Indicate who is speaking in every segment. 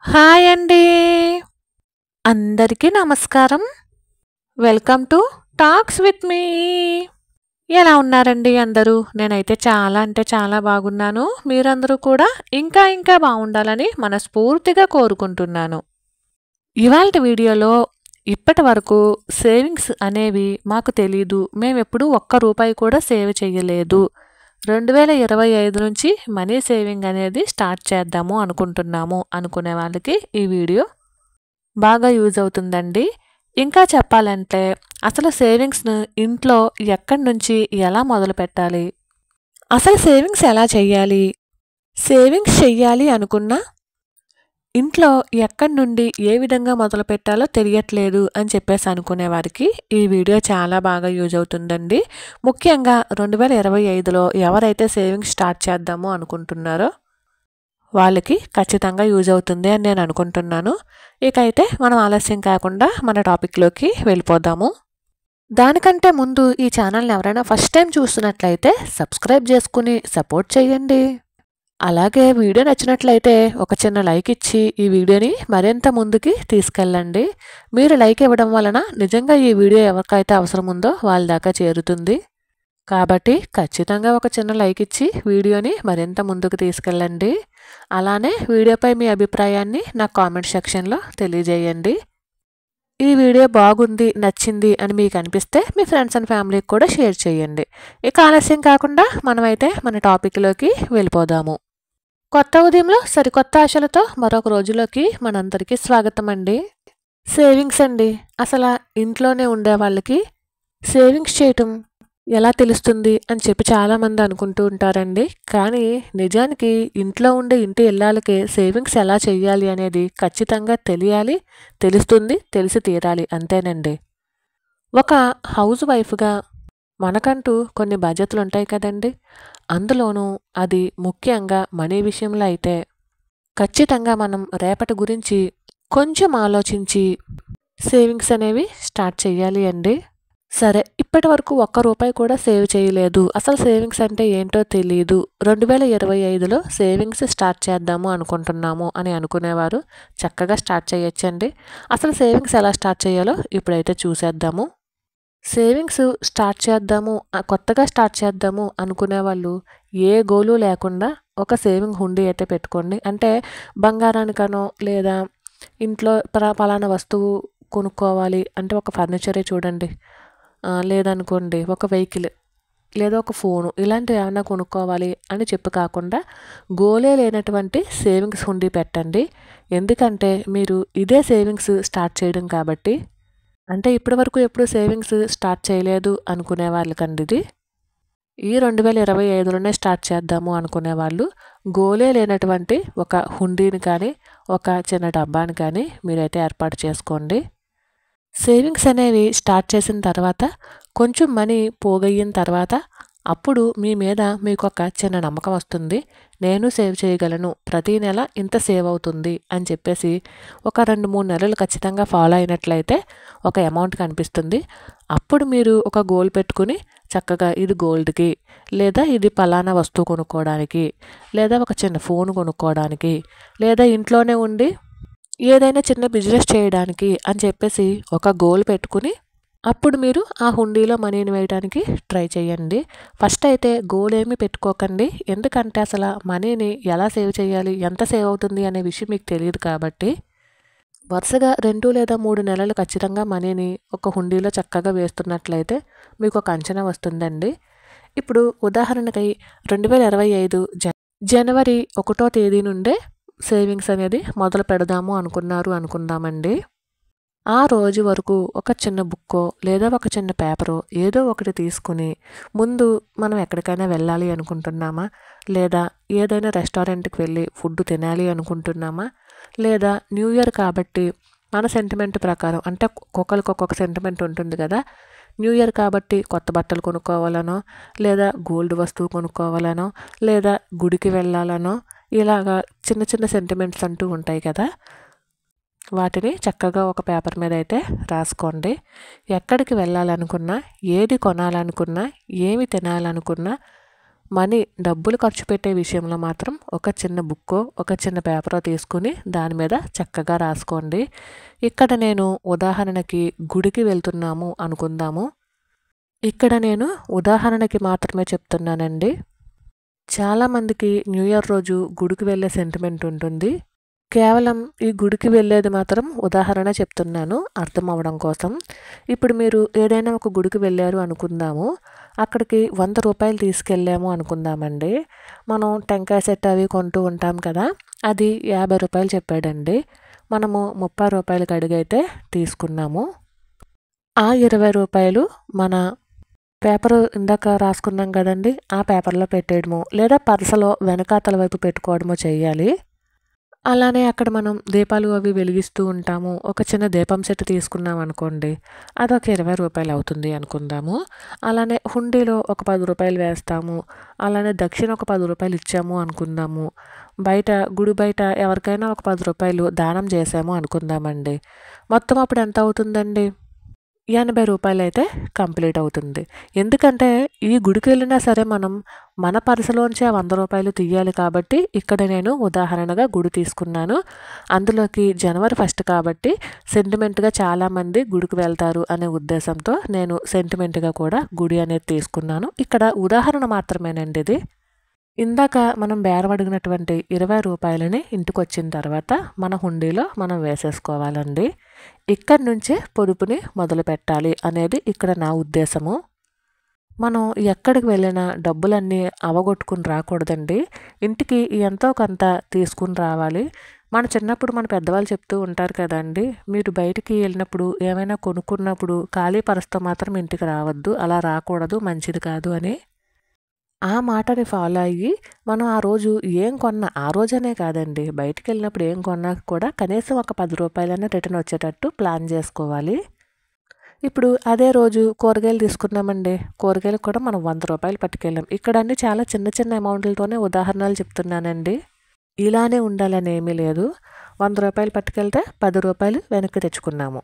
Speaker 1: Hi అండి. అందరికీ నమస్కారం. Welcome to talks with me. ఎలా ఉన్నారండి అందరూ? నేనైతే చాలా అంటే చాలా బాగున్నాను. మీరందరూ కూడా ఇంకా బాగుండాలని మనస్ఫూర్తిగా కోరుకుంటున్నాను. ఇవాల్టి వీడియోలో ఇప్పటి వరకు సేవింగ్స్ అనేవి మాకు తెలీదు. మేమెప్పుడూ ఒక్క రూపాయి కూడా సేవ్ చేయలేదు. 2025 నుంచి మనీ సేవింగ్ అనేది స్టార్ట్ చేద్దాము అనుకుంటున్నాము అనుకునే వాళ్ళకి ఈ వీడియో బాగా యూజ్ అవుతుందండి. ఇంకా చెప్పాలంటే అసలు సేవింగ్స్‌ను ఇంట్లో ఎక్కడి నుంచి ఎలా మొదలుపెట్టాలి? అసలు సేవింగ్స్ ఎలా చెయ్యాలి? సేవింగ్స్ చెయ్యాలి అనుకున్నా ఇంట్లో ఎక్కడి నుండి ఏ విధంగా మొదలుపెట్టాలో తెలియట్లేదు అని చెప్పేసి అనుకునే వారికి ఈ వీడియో చాలా బాగా యూజ్ అవుతుందండి. ముఖ్యంగా 2025లో ఎవరైతే సేవింగ్స్ స్టార్ట్ చేద్దాము అనుకుంటున్నారో వాళ్ళకి ఖచ్చితంగా యూజ్ అవుతుంది అని నేను అనుకుంటున్నాను. ఇక అయితే మనం ఆలస్యం కాకుండా మన టాపిక్‌లోకి వెళ్ళిపోదాము. దానికంటే ముందు ఈ ఛానల్‌ని ఎవరైనా ఫస్ట్ టైం చూస్తున్నట్లయితే సబ్స్క్రైబ్ చేసుకొని సపోర్ట్ చేయండి. అలాగే వీడియో నచ్చినట్లయితే ఒక చిన్న లైక్ ఇచ్చి ఈ వీడియోని మరింత ముందుకి తీసుకెళ్ళండి. మీరు లైక్ ఇవ్వడం వలన నిజంగా ఈ వీడియో ఎవరికైతే అవసరం ఉందో వాళ్ళ దాకా చేరుతుంది. కాబట్టి ఖచ్చితంగా ఒక చిన్న లైక్ ఇచ్చి వీడియోని మరింత ముందుకు తీసుకెళ్ళండి. అలానే వీడియోపై మీ అభిప్రాయాన్ని నా కామెంట్ సెక్షన్‌లో తెలియజేయండి. ఈ వీడియో బాగుంది, నచ్చింది అని మీకు అనిపిస్తే మీ ఫ్రెండ్స్ అండ్ ఫ్యామిలీకి కూడా షేర్ చేయండి. ఇక ఆలస్యం కాకుండా మనమైతే మన టాపిక్‌లోకి వెళ్ళిపోదాము. కొత్త ఉదయంలో సరికొత్త ఆశలతో మరొక రోజులోకి మనందరికీ స్వాగతం అండి. సేవింగ్స్ అండి. అసలు ఇంట్లోనే ఉండే వాళ్ళకి సేవింగ్స్ చేయటం ఎలా తెలుస్తుంది అని చెప్పి చాలామంది అనుకుంటూ ఉంటారండి. కానీ నిజానికి ఇంట్లో ఉండే ఇంటి ఇల్లాలకే సేవింగ్స్ ఎలా చెయ్యాలి అనేది ఖచ్చితంగా తెలియాలి, తెలుస్తుంది, తెలిసి తీరాలి అంతేనండి. ఒక హౌస్ వైఫ్‌గా మనకంటూ కొన్ని బాధ్యతలు ఉంటాయి కదండీ! అందులోనూ అది ముఖ్యంగా మనీ విషయంలో అయితే ఖచ్చితంగా మనం రేపటి గురించి కొంచెం ఆలోచించి సేవింగ్స్ అనేవి స్టార్ట్ చేయాలి అండి. సరే, ఇప్పటి వరకు ఒక్క రూపాయి కూడా సేవ్ చేయలేదు. అసలు సేవింగ్స్ అంటే ఏంటో తెలీదు. 2025లో సేవింగ్స్ స్టార్ట్ చేద్దాము అనుకుంటున్నాము అని అనుకునేవారు చక్కగా స్టార్ట్ చేయొచ్చండి. అసలు సేవింగ్స్ ఎలా స్టార్ట్ చేయాలో ఇప్పుడైతే చూసేద్దాము. సేవింగ్స్ స్టార్ట్ చేద్దాము, కొత్తగా స్టార్ట్ చేద్దాము అనుకునేవాళ్ళు ఏ గోలు లేకుండా ఒక సేవింగ్ హుండీ అయితే పెట్టుకోండి. అంటే బంగారానికనో లేదా ఇంట్లో పలానా వస్తువు కొనుక్కోవాలి అంటే ఒక ఫర్నిచరే చూడండి. లేదనుకోండి ఒక వెహికల్ లేదా ఒక ఫోను ఇలాంటివి ఏమైనా కొనుక్కోవాలి అని చెప్పి కాకుండా గోలే లేనటువంటి సేవింగ్స్ హుండీ పెట్టండి. ఎందుకంటే మీరు ఇదే సేవింగ్స్ స్టార్ట్ చేయడం కాబట్టి, అంటే ఇప్పటి వరకు ఎప్పుడు సేవింగ్స్ స్టార్ట్ చేయలేదు అనుకునే వాళ్ళకండి ఇది. ఈ 2025లోనే స్టార్ట్ చేద్దాము అనుకునేవాళ్ళు గోలే లేనటువంటి ఒక హుండీని కానీ, ఒక చిన్న డబ్బాని కానీ మీరైతే ఏర్పాటు చేసుకోండి. సేవింగ్స్ అనేవి స్టార్ట్ చేసిన తర్వాత కొంచెం మనీ పోగయిన తర్వాత అప్పుడు మీ మీద మీకు ఒక చిన్న నమ్మకం వస్తుంది. నేను సేవ్ చేయగలను, ప్రతి నెల ఇంత సేవ్ అవుతుంది అని చెప్పేసి ఒక 2-3 నెలలు ఖచ్చితంగా ఫాలో అయినట్లయితే ఒక అమౌంట్ కనిపిస్తుంది. అప్పుడు మీరు ఒక గోల్ పెట్టుకుని చక్కగా ఇది గోల్డ్‌కి, లేదా ఇది పలానా వస్తువు కొనుక్కోవడానికి, లేదా ఒక చిన్న ఫోన్ కొనుక్కోవడానికి, లేదా ఇంట్లోనే ఉండి ఏదైనా చిన్న బిజినెస్ చేయడానికి అని చెప్పేసి ఒక గోల్ పెట్టుకుని అప్పుడు మీరు ఆ హుండీలో మనీని వేయడానికి ట్రై చేయండి. ఫస్ట్ అయితే గోల్ ఏమీ పెట్టుకోకండి. ఎందుకంటే అసలు మనీని ఎలా సేవ్ చేయాలి, ఎంత సేవ్ అవుతుంది అనే విషయం మీకు తెలియదు కాబట్టి వరుసగా 2 లేదా 3 నెలలు ఖచ్చితంగా మనీని ఒక హుండీలో చక్కగా వేస్తున్నట్లయితే మీకు ఒక అంచనా వస్తుందండి. ఇప్పుడు ఉదాహరణకై 2025 జనవరి 1వ తేదీ నుండే సేవింగ్స్ అనేది మొదలు పెడదాము అనుకుందామండి. ఆ రోజు వరకు ఒక చిన్న బుక్కో లేదా ఒక చిన్న పేపరో ఏదో ఒకటి తీసుకుని ముందు మనం ఎక్కడికైనా వెళ్ళాలి అనుకుంటున్నామా, లేదా ఏదైనా రెస్టారెంట్‌కి వెళ్ళి ఫుడ్ తినాలి అనుకుంటున్నామా, లేదా న్యూ ఇయర్ కాబట్టి మన సెంటిమెంట్ ప్రకారం అంటే ఒక్కొక్కరికి ఒక్కొక్క సెంటిమెంట్ ఉంటుంది కదా. న్యూ ఇయర్ కాబట్టి కొత్త బట్టలు కొనుక్కోవాలనో, లేదా గోల్డ్ వస్తువు కొనుక్కోవాలనో, లేదా గుడికి వెళ్ళాలనో ఇలాగా చిన్న చిన్న సెంటిమెంట్స్ అంటూ ఉంటాయి కదా. వాటిని చక్కగా ఒక పేపర్ మీద అయితే రాసుకోండి. ఎక్కడికి వెళ్ళాలనుకున్నా, ఏది కొనాలనుకున్నా, ఏమి తినాలనుకున్నా డబ్బులు ఖర్చు పెట్టే విషయంలో మాత్రం ఒక చిన్న బుక్కో ఒక చిన్న పేపరో తీసుకుని దాని మీద చక్కగా రాసుకోండి. ఇక్కడ నేను ఉదాహరణకి గుడికి వెళ్తున్నాము అనుకుందాము. ఇక్కడ నేను ఉదాహరణకి మాత్రమే చెప్తున్నానండి. చాలామందికి న్యూ ఇయర్ రోజు గుడికి వెళ్ళే సెంటిమెంట్ ఉంటుంది. కేవలం ఈ గుడికి వెళ్ళేది మాత్రం ఉదాహరణ చెప్తున్నాను అర్థం అవ్వడం కోసం. ఇప్పుడు మీరు ఏదైనా ఒక గుడికి వెళ్ళారు అనుకుందాము. అక్కడికి 100 రూపాయలు తీసుకెళ్ళాము అనుకుందామండి. మనం టెంకాయ సెట్ అవి కొంటూ ఉంటాం కదా, అది 50 రూపాయలు చెప్పాడండి. మనము 30 రూపాయలకి అడిగైతే తీసుకున్నాము. ఆ 20 రూపాయలు మన పేపరు ఇందాక రాసుకున్నాం కదండి, ఆ పేపర్లో పెట్టేయడము లేదా పర్సలో వెనకాతల వైపు పెట్టుకోవడము చేయాలి. అలానే అక్కడ మనం దీపాలు అవి వెలిగిస్తూ ఉంటాము. ఒక చిన్న దీపం సెట్ తీసుకున్నాం అనుకోండి, అదొక 20 రూపాయలు అవుతుంది అనుకుందాము. అలానే హుండీలో ఒక 10 రూపాయలు వేస్తాము. అలానే దక్షిణ ఒక 10 రూపాయలు ఇచ్చాము అనుకుందాము. గుడి బయట ఎవరికైనా ఒక 10 రూపాయలు దానం చేసాము అనుకుందామండి. మొత్తం అప్పుడు ఎంత అవుతుందండి? 80 రూపాయలు అయితే కంప్లీట్ అవుతుంది. ఎందుకంటే ఈ గుడికి వెళ్ళినా సరే మనం మన పర్సులోంచి ఆ 100 రూపాయలు తీయాలి కాబట్టి ఇక్కడ నేను ఉదాహరణగా గుడి తీసుకున్నాను. అందులోకి జనవరి 1 కాబట్టి సెంటిమెంట్గా చాలామంది గుడికి వెళ్తారు అనే ఉద్దేశంతో నేను సెంటిమెంట్గా కూడా గుడి అనేది తీసుకున్నాను. ఇక్కడ ఉదాహరణ మాత్రమేనండి ఇది. ఇందాక మనం బేరం అడిగినటువంటి 20 రూపాయలని ఇంటికి వచ్చిన తర్వాత మన హుండీలో మనం వేసేసుకోవాలండి. ఇక్కడి నుంచే పొదుపుని మొదలు పెట్టాలి అనేది ఇక్కడ నా ఉద్దేశము. మనం ఎక్కడికి వెళ్ళినా డబ్బులన్నీ అవగొట్టుకుని రాకూడదండి. ఇంటికి ఎంతో కొంత తీసుకుని రావాలి. మన చిన్నప్పుడు మన పెద్దవాళ్ళు చెప్తూ ఉంటారు కదండి, మీరు బయటికి వెళ్ళినప్పుడు ఏమైనా కొనుక్కున్నప్పుడు ఖాళీ పర్సుతో మాత్రం ఇంటికి రావద్దు, అలా రాకూడదు, మంచిది కాదు అని. ఆ మాటని ఫాలో అయ్యి మనం ఆ రోజు ఏం కొన్నా, ఆ రోజనే కాదండి, బయటికి వెళ్ళినప్పుడు ఏం కొన్నా కూడా కనీసం ఒక 10 రూపాయలైనా రిటర్న్ వచ్చేటట్టు ప్లాన్ చేసుకోవాలి. ఇప్పుడు అదే రోజు కూరగాయలు తీసుకున్నామండి. కూరగాయలకు కూడా మనం 100 రూపాయలు పట్టుకెళ్ళాం. ఇక్కడ అన్ని చాలా చిన్న చిన్న అమౌంట్లతోనే ఉదాహరణలు చెప్తున్నానండి. ఇలానే ఉండాలని ఏమీ లేదు. 100 రూపాయలు పట్టుకెళ్తే 10 రూపాయలు వెనక్కి తెచ్చుకున్నాము.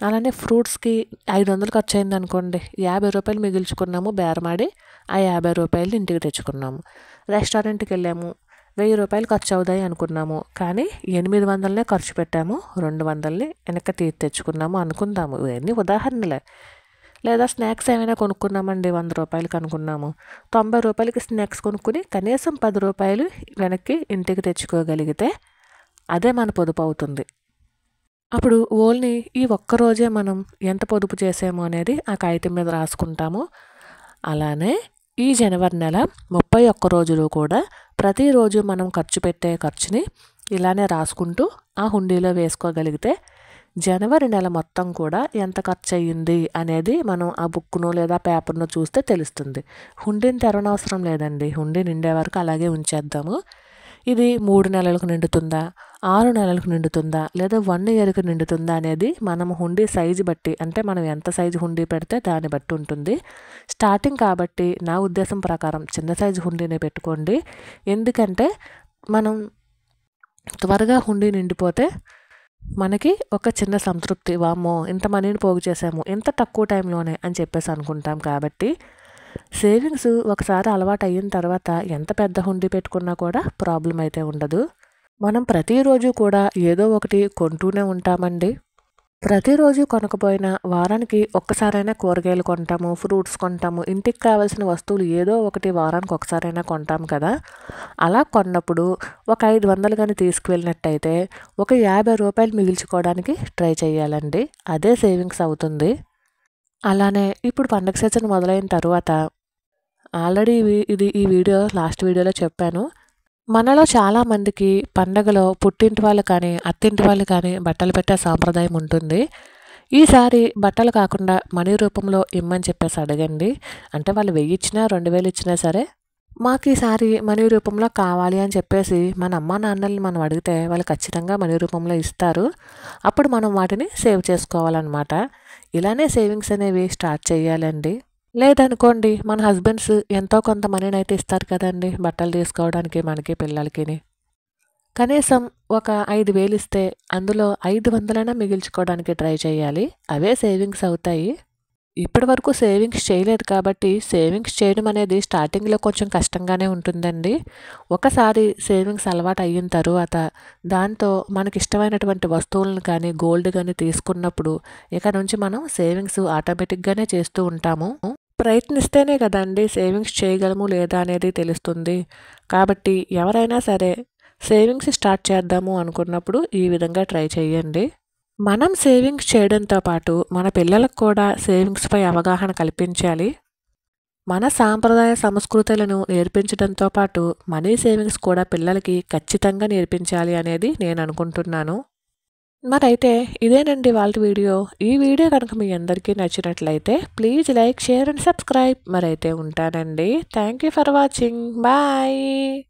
Speaker 1: అలానే ఫ్రూట్స్కి 500 ఖర్చు అయింది అనుకోండి, 50 రూపాయలు మిగిల్చుకున్నాము బేరమాడి. ఆ 50 రూపాయలు ఇంటికి తెచ్చుకున్నాము. రెస్టారెంట్కి వెళ్ళాము, 1000 రూపాయలు ఖర్చు అవుతాయి అనుకున్నాము, కానీ 800 ఖర్చు పెట్టాము. 200 వెనక్కి తెచ్చుకున్నాము అనుకుందాము. ఇవన్నీ ఉదాహరణలే. లేదా స్నాక్స్ ఏమైనా కొనుక్కున్నామండి, 100 రూపాయలకి అనుకున్నాము. 90 రూపాయలకి స్నాక్స్ కొనుక్కుని కనీసం 10 రూపాయలు వెనక్కి ఇంటికి తెచ్చుకోగలిగితే అదే మన పొదుపు అవుతుంది. అప్పుడు ఓన్లీ ఈ ఒక్కరోజే మనం ఎంత పొదుపు చేసాము అనేది ఆ కాగితం మీద రాసుకుంటాము. అలానే ఈ జనవరి నెల 31 రోజులు కూడా ప్రతిరోజు మనం ఖర్చు పెట్టే ఖర్చుని ఇలానే రాసుకుంటూ ఆ హుండీలో వేసుకోగలిగితే జనవరి నెల మొత్తం కూడా ఎంత ఖర్చు అయ్యింది అనేది మనం ఆ బుక్ను లేదా పేపర్ను చూస్తే తెలుస్తుంది. హుండీని తెరవనవసరం లేదండి, హుండీ నిండే వరకు అలాగే ఉంచేద్దాము. ఇది 3 నెలలకు నిండుతుందా, 6 నెలలకు నిండుతుందా, లేదా 1 ఇయర్కి నిండుతుందా అనేది మనం హుండీ సైజు బట్టి, అంటే మనం ఎంత సైజు హుండీ పెడితే దాన్ని బట్టి ఉంటుంది. స్టార్టింగ్ కాబట్టి నా ఉద్దేశం ప్రకారం చిన్న సైజు హుండీనే పెట్టుకోండి. ఎందుకంటే మనం త్వరగా హుండీ నిండిపోతే మనకి ఒక చిన్న సంతృప్తి, వామ్మో ఇంత మనీని పోగు చేసాము ఇంత తక్కువ టైంలోనే అని చెప్పేసి అనుకుంటాం. కాబట్టి సేవింగ్స్ ఒకసారి అలవాటు అయిన తర్వాత ఎంత పెద్ద హుండీ పెట్టుకున్నా కూడా ప్రాబ్లం అయితే ఉండదు. మనం ప్రతిరోజు కూడా ఏదో ఒకటి కొంటూనే ఉంటామండి. ప్రతిరోజు కొనకపోయినా వారానికి ఒక్కసారైనా కూరగాయలు కొంటాము, ఫ్రూట్స్ కొంటాము, ఇంటికి కావాల్సిన వస్తువులు ఏదో ఒకటి వారానికి ఒకసారైనా కొంటాం కదా. అలా కొన్నప్పుడు ఒక 500 కానీ తీసుకువెళ్ళినట్టయితే ఒక 50 రూపాయలు మిగిల్చుకోవడానికి ట్రై చేయాలండి. అదే సేవింగ్స్ అవుతుంది. అలానే ఇప్పుడు పండగ సీజన్ మొదలైన తర్వాత ఆల్రెడీ ఈ వీడియో లాస్ట్ వీడియోలో చెప్పాను. మనలో చాలామందికి పండగలో పుట్టింటి వాళ్ళు కానీ అత్తింటి వాళ్ళు కానీ బట్టలు పెట్టే సాంప్రదాయం ఉంటుంది. ఈసారి బట్టలు కాకుండా మనీ రూపంలో ఇమ్మని చెప్పేసి అడగండి. అంటే వాళ్ళు 1000 ఇచ్చినా 2000 ఇచ్చినా సరే మాకు ఈసారి మనీ రూపంలో కావాలి అని చెప్పేసి మన అమ్మ నాన్నల్ని మనం అడిగితే వాళ్ళు ఖచ్చితంగా మనీ రూపంలో ఇస్తారు. అప్పుడు మనం వాటిని సేవ్ చేసుకోవాలన్నమాట. ఇలానే సేవింగ్స్ అనేవి స్టార్ట్ చేయాలండి. లేదనుకోండి మన హస్బెండ్స్ ఎంతో కొంత మనీని అయితే ఇస్తారు కదండి బట్టలు తీసుకోవడానికి మనకి పిల్లలకి. కనీసం ఒక 5000 ఇస్తే అందులో 500 మిగిల్చుకోవడానికి ట్రై చేయాలి. అవే సేవింగ్స్ అవుతాయి. ఇప్పటి వరకు సేవింగ్స్ చేయలేదు కాబట్టి సేవింగ్స్ చేయడం అనేది స్టార్టింగ్లో కొంచెం కష్టంగానే ఉంటుందండి. ఒకసారి సేవింగ్స్ అలవాటు అయిన తరువాత దాంతో మనకి ఇష్టమైనటువంటి వస్తువులను కానీ గోల్డ్ కానీ తీసుకున్నప్పుడు ఇక నుంచి మనం సేవింగ్స్ ఆటోమేటిక్గానే చేస్తూ ఉంటాము. ప్రయత్నిస్తేనే కదండి సేవింగ్స్ చేయగలము లేదా అనేది తెలుస్తుంది. కాబట్టి ఎవరైనా సరే సేవింగ్స్ స్టార్ట్ చేద్దాము అనుకున్నప్పుడు ఈ విధంగా ట్రై చేయండి. మనం సేవింగ్స్ చేయడంతో పాటు మన పిల్లలకు కూడా సేవింగ్స్పై అవగాహన కల్పించాలి. మన సాంప్రదాయ సంస్కృతులను నేర్పించడంతో పాటు మనీ సేవింగ్స్ కూడా పిల్లలకి ఖచ్చితంగా నేర్పించాలి అనేది నేను అనుకుంటున్నాను. మరైతే ఇదేనండి వాళ్ళ వీడియో. ఈ వీడియో కనుక మీ అందరికీ నచ్చినట్లయితే please like, share and subscribe. మరైతే ఉంటానండి. Thank you for watching. Bye.